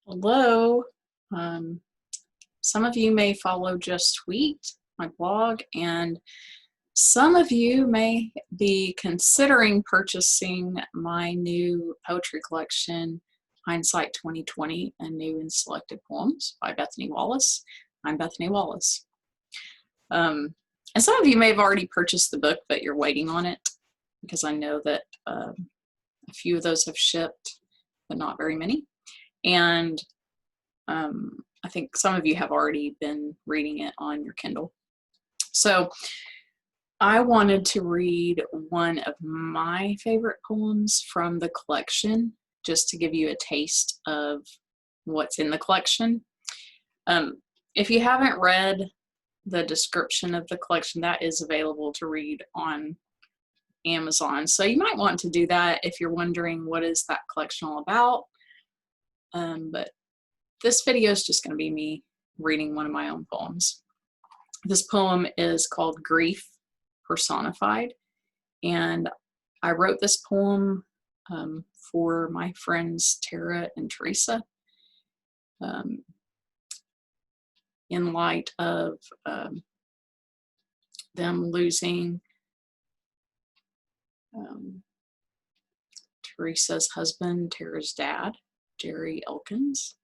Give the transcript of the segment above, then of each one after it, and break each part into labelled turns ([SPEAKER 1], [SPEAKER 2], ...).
[SPEAKER 1] Hello. Um, some of you may follow Just Tweet, my blog, and some of you may be considering purchasing my new poetry collection, Hindsight 2020, and New and Selected Poems by Bethany Wallace. I'm Bethany Wallace. And some of you may have already purchased the book, but you're waiting on it, because I know that a few of those have shipped, but not very many. And I think some of you have already been reading it on your Kindle. So I wanted to read one of my favorite poems from the collection, just to give you a taste of what's in the collection. If you haven't read the description of the collection, that is available to read on Amazon. So you might want to do that if you're wondering what is that collection all about. But this video is just going to be me reading one of my own poems. This poem is called Grief, Personified, and I wrote this poem for my friends Tara and Teresa in light of them losing Teresa's husband, Tara's dad, Jerry Elkins.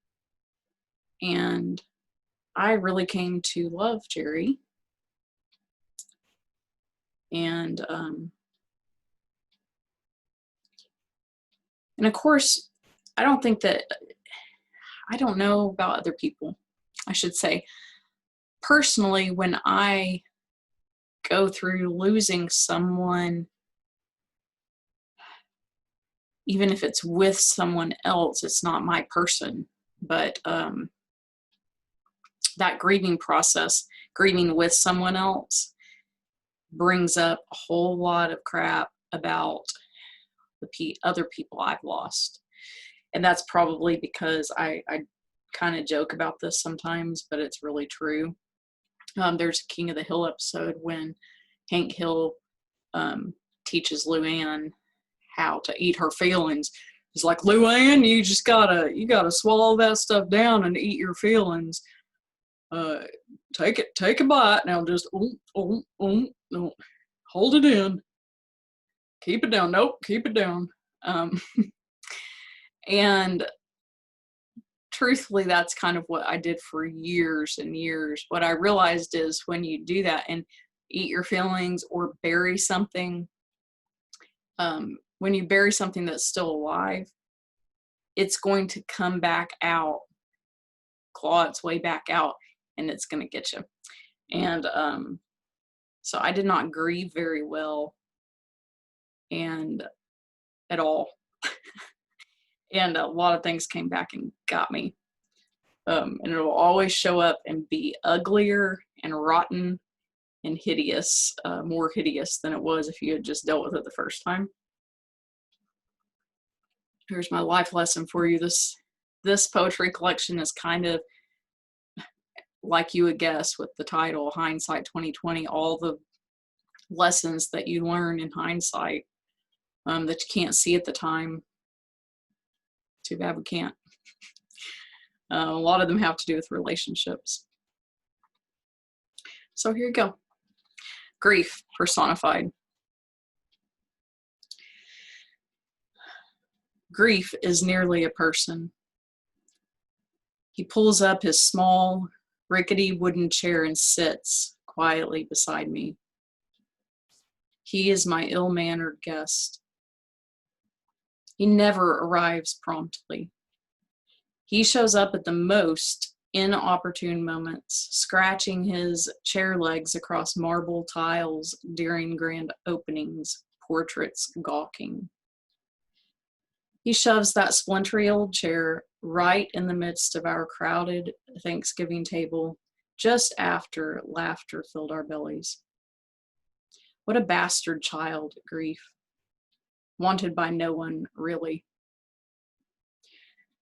[SPEAKER 1] And I really came to love Jerry. And of course, I don't know about other people. I should say, personally, when I go through losing someone, even if it's with someone else, it's not my person, but that grieving process, grieving with someone else, brings up a whole lot of crap about the other people I've lost. And that's probably because I kind of joke about this sometimes, but it's really true. There's a King of the Hill episode when Hank Hill teaches Luann how to eat her feelings. He's like, Luann, you just gotta swallow that stuff down and eat your feelings. Take a bite now. Just no, hold it in. Keep it down. Nope, keep it down. And truthfully, that's kind of what I did for years and years. What I realized is when you do that and eat your feelings or bury something, when you bury something that's still alive, it's going to come back out, claw its way back out, and it's going to get you. And so I did not grieve very well, and at all. And a lot of things came back and got me. And it'll always show up and be uglier and rotten and hideous, more hideous than it was if you had just dealt with it the first time. Here's my life lesson for you. This poetry collection is kind of like you would guess with the title, Hindsight 2020, all the lessons that you learn in hindsight that you can't see at the time. Too bad we can't. A lot of them have to do with relationships. So here you go. Grief, personified. Grief is nearly a person. He pulls up his small, rickety wooden chair and sits quietly beside me. He is my ill-mannered guest. He never arrives promptly. He shows up at the most inopportune moments, scratching his chair legs across marble tiles during grand openings, portraits gawking. He shoves that splintery old chair right in the midst of our crowded Thanksgiving table, just after laughter filled our bellies. What a bastard child, grief. Wanted by no one, really.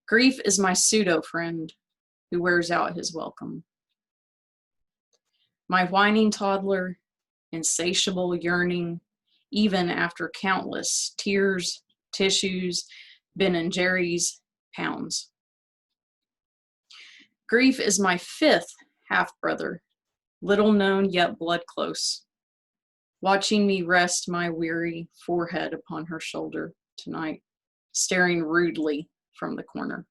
[SPEAKER 1] Grief is my pseudo-friend who wears out his welcome. My whining toddler, insatiable yearning, even after countless tears, tissues, Ben and Jerry's, pounds. Grief is my fifth half-brother, little known yet blood close, watching me rest my weary forehead upon her shoulder tonight, staring rudely from the corner.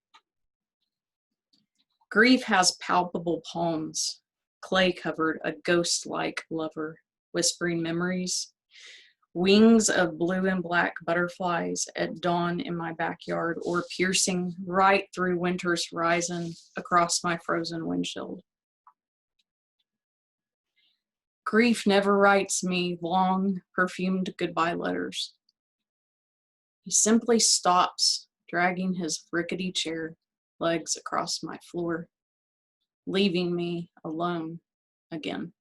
[SPEAKER 1] Grief has palpable palms, clay-covered, a ghost-like lover, whispering memories, wings of blue and black butterflies at dawn in my backyard, or piercing right through winter's horizon across my frozen windshield. Grief never writes me long, perfumed goodbye letters. He simply stops, dragging his rickety chair legs across my floor, leaving me alone again.